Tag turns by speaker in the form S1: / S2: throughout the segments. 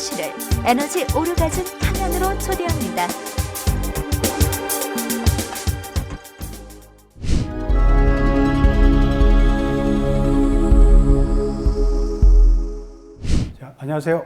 S1: 씨를 에너지 오르가즘 탕양으로 초대합니다.
S2: 자, 안녕하세요.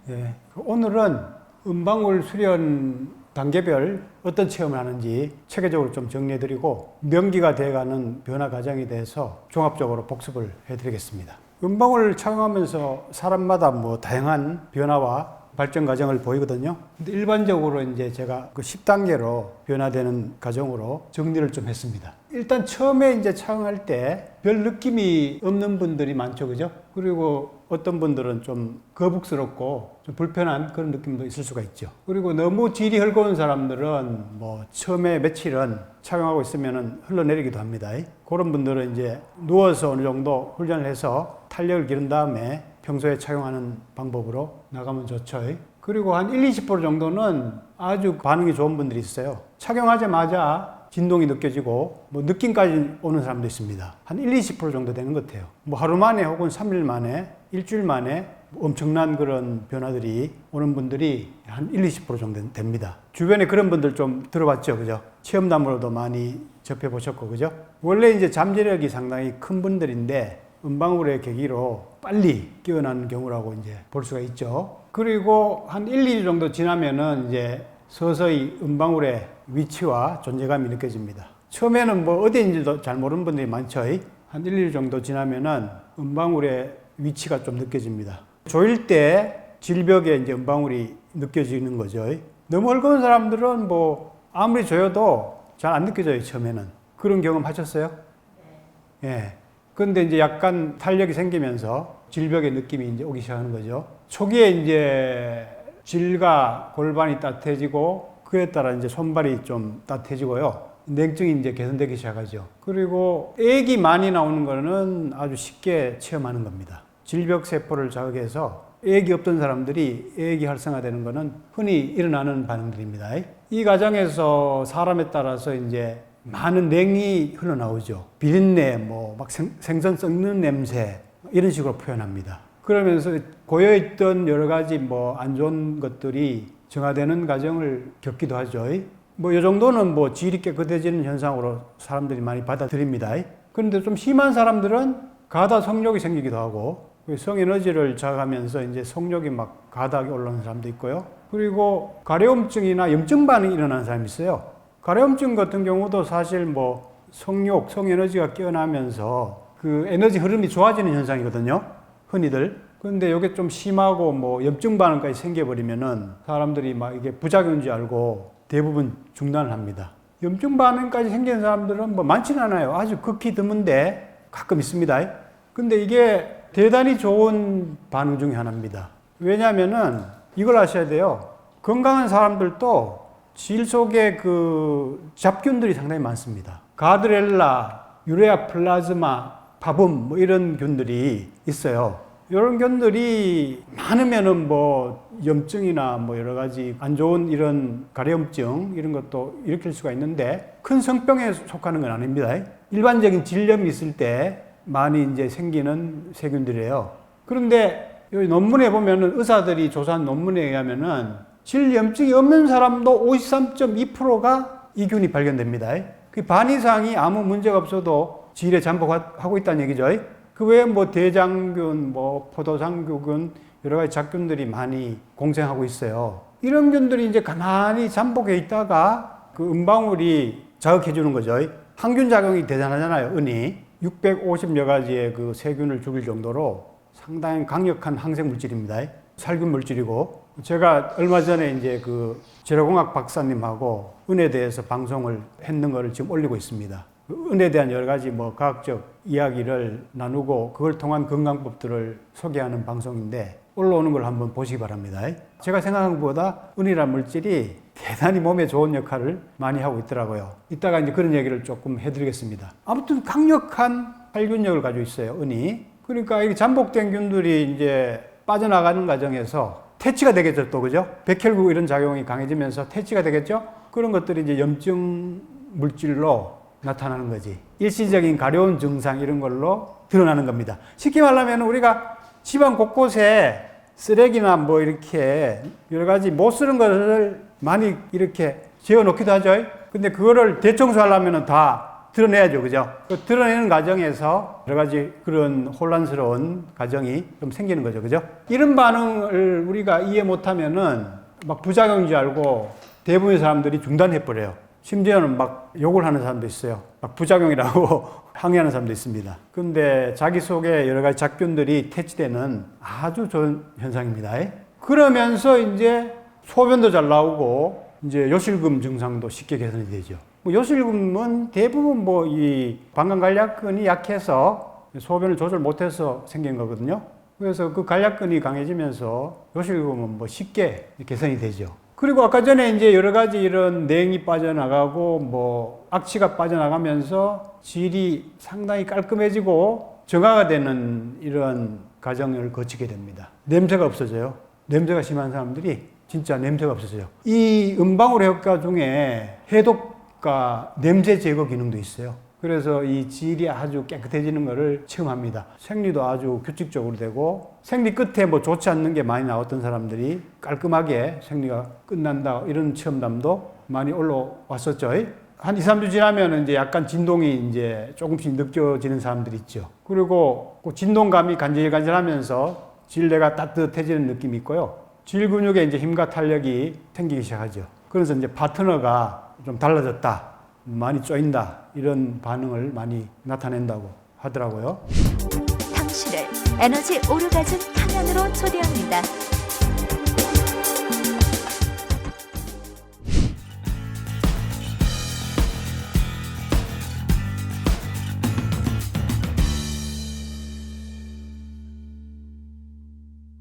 S2: 예, 오늘은 음방울 수련 단계별 어떤 체험을 하는지 체계적으로 좀 정리해드리고 명기가 돼가는 변화 과정에 대해서 종합적으로 복습을 해드리겠습니다. 음방울 착용하면서 사람마다 다양한 변화와 발전 과정을 보이거든요. 근데 일반적으로 이제 제가 그 10단계로 변화되는 과정으로 정리를 좀 했습니다. 일단 처음에 이제 착용할 때 별 느낌이 없는 분들이 많죠, 그죠? 그리고 어떤 분들은 좀 거북스럽고 좀 불편한 그런 느낌도 있을 수가 있죠. 그리고 너무 질이 헐거운 사람들은 처음에 며칠은 착용하고 있으면 흘러내리기도 합니다. 그런 분들은 이제 누워서 어느 정도 훈련을 해서 탄력을 기른 다음에 평소에 착용하는 방법으로 나가면 좋죠. 그리고 한 1-20% 정도는 아주 반응이 좋은 분들이 있어요. 착용하자마자 진동이 느껴지고 느낌까지 오는 사람도 있습니다. 한 1-20% 정도 되는 것 같아요. 하루 만에 혹은 3일 만에, 일주일 만에 엄청난 그런 변화들이 오는 분들이 한 1-20% 정도 됩니다. 주변에 그런 분들 좀 들어봤죠, 그죠? 체험담으로도 많이 접해보셨고, 그죠? 원래 이제 잠재력이 상당히 큰 분들인데 음방울의 계기로 빨리 깨어나는 경우라고 이제 볼 수가 있죠. 그리고 한 1-2주 정도 지나면은 이제 서서히 음방울의 위치와 존재감이 느껴집니다. 처음에는 어디인지도 잘 모르는 분들이 많죠. 한 1-2주 정도 지나면은 음방울의 위치가 좀 느껴집니다. 조일 때 질벽에 이제 음방울이 느껴지는 거죠. 너무 헐거운 사람들은 아무리 조여도 잘 안 느껴져요, 처음에는. 그런 경험 하셨어요? 네. 예. 근데 이제 약간 탄력이 생기면서 질벽의 느낌이 이제 오기 시작하는 거죠. 초기에 이제 질과 골반이 따뜻해지고 그에 따라 이제 손발이 좀 따뜻해지고요. 냉증이 이제 개선되기 시작하죠. 그리고 액이 많이 나오는 거는 아주 쉽게 체험하는 겁니다. 질벽 세포를 자극해서 액이 없던 사람들이 액이 활성화되는 거는 흔히 일어나는 반응들입니다. 이 과정에서 사람에 따라서 이제 많은 냉이 흘러나오죠. 비린내, 생선 썩는 냄새, 이런 식으로 표현합니다. 그러면서 고여있던 여러 가지 안 좋은 것들이 정화되는 과정을 겪기도 하죠. 이 정도는 질이 깨끗해지는 현상으로 사람들이 많이 받아들입니다. 그런데 좀 심한 사람들은 가다 성욕이 생기기도 하고, 성에너지를 자극하면서 이제 성욕이 가다하게 올라오는 사람도 있고요. 그리고 가려움증이나 염증 반응이 일어나는 사람이 있어요. 가려움증 같은 경우도 사실 성욕, 성에너지가 깨어나면서 그 에너지 흐름이 좋아지는 현상이거든요. 흔히들. 그런데 이게 좀 심하고 염증 반응까지 생겨버리면은 사람들이 이게 부작용인 줄 알고 대부분 중단을 합니다. 염증 반응까지 생기는 사람들은 많지는 않아요. 아주 극히 드문데 가끔 있습니다. 근데 이게 대단히 좋은 반응 중에 하나입니다. 왜냐하면은 이걸 아셔야 돼요. 건강한 사람들도 질 속에 그 잡균들이 상당히 많습니다. 가드렐라, 유레아 플라즈마, 파붐 이런 균들이 있어요. 이런 균들이 많으면은 염증이나 여러 가지 안 좋은 이런 가려움증 이런 것도 일으킬 수가 있는데 큰 성병에 속하는 건 아닙니다. 일반적인 질염이 있을 때 많이 이제 생기는 세균들이에요. 그런데 여기 논문에 보면은 의사들이 조사한 논문에 의하면은 질염증이 없는 사람도 53.2%가 이 균이 발견됩니다. 그 반 이상이 아무 문제가 없어도 질에 잠복하고 있다는 얘기죠. 그 외에 대장균, 포도상구균, 여러 가지 잡균들이 많이 공생하고 있어요. 이런 균들이 이제 가만히 잠복해 있다가 그 음방울이 자극해 주는 거죠. 항균 작용이 대단하잖아요, 은이. 650여 가지의 그 세균을 죽일 정도로 상당히 강력한 항생 물질입니다. 살균 물질이고, 제가 얼마 전에 이제 그 재료공학 박사님하고 은에 대해서 방송을 했는 거를 지금 올리고 있습니다. 은에 대한 여러 가지 과학적 이야기를 나누고 그걸 통한 건강법들을 소개하는 방송인데 올라오는 걸 한번 보시기 바랍니다. 제가 생각한 것보다 은이라는 물질이 대단히 몸에 좋은 역할을 많이 하고 있더라고요. 이따가 이제 그런 얘기를 조금 해드리겠습니다. 아무튼 강력한 살균력을 가지고 있어요, 은이. 그러니까 이 잠복된 균들이 이제 빠져나가는 과정에서 퇴치가 되겠죠, 또, 그죠? 백혈구 이런 작용이 강해지면서 퇴치가 되겠죠? 그런 것들이 이제 염증 물질로 나타나는 거지. 일시적인 가려운 증상 이런 걸로 드러나는 겁니다. 쉽게 말하면 우리가 집안 곳곳에 쓰레기나 뭐 이렇게 여러 가지 못 쓰는 것을 많이 이렇게 지어 놓기도 하죠. 근데 그거를 대청소하려면 다 드러내야죠. 그죠? 그 드러내는 과정에서 여러 가지 그런 혼란스러운 과정이 좀 생기는 거죠. 그죠? 이런 반응을 우리가 이해 못하면은 막 부작용인 줄 알고 대부분의 사람들이 중단해버려요. 심지어는 막 욕을 하는 사람도 있어요. 막 부작용이라고 항의하는 사람도 있습니다. 근데 자기 속에 여러 가지 작균들이 퇴치되는 아주 좋은 현상입니다. 그러면서 이제 소변도 잘 나오고 이제 요실금 증상도 쉽게 개선이 되죠. 요실금은 대부분 뭐 이 방광간략근이 약해서 소변을 조절 못해서 생긴 거거든요. 그래서 그 간략근이 강해지면서 요실금은 뭐 쉽게 개선이 되죠. 그리고 아까 전에 이제 여러 가지 이런 내용이 빠져나가고 뭐 악취가 빠져나가면서 질이 상당히 깔끔해지고 정화가 되는 이런 과정을 거치게 됩니다. 냄새가 없어져요. 냄새가 심한 사람들이 진짜 냄새가 없어져요. 이 음방울 효과 중에 해독과 냄새 제거 기능도 있어요. 그래서 이 질이 아주 깨끗해지는 것을 체험합니다. 생리도 아주 규칙적으로 되고 생리 끝에 뭐 좋지 않는 게 많이 나왔던 사람들이 깔끔하게 생리가 끝난다 이런 체험담도 많이 올라왔었죠. 한 2, 3주 지나면 이제 약간 진동이 이제 조금씩 느껴지는 사람들이 있죠. 그리고 그 진동감이 간질간질하면서 질내가 따뜻해지는 느낌이 있고요. 질 근육에 이제 힘과 탄력이 생기기 시작하죠. 그래서 이제 파트너가 좀 달라졌다, 많이 쪼인다, 이런 반응을 많이 나타낸다고 하더라고요.
S1: 당신을 에너지 오르가즘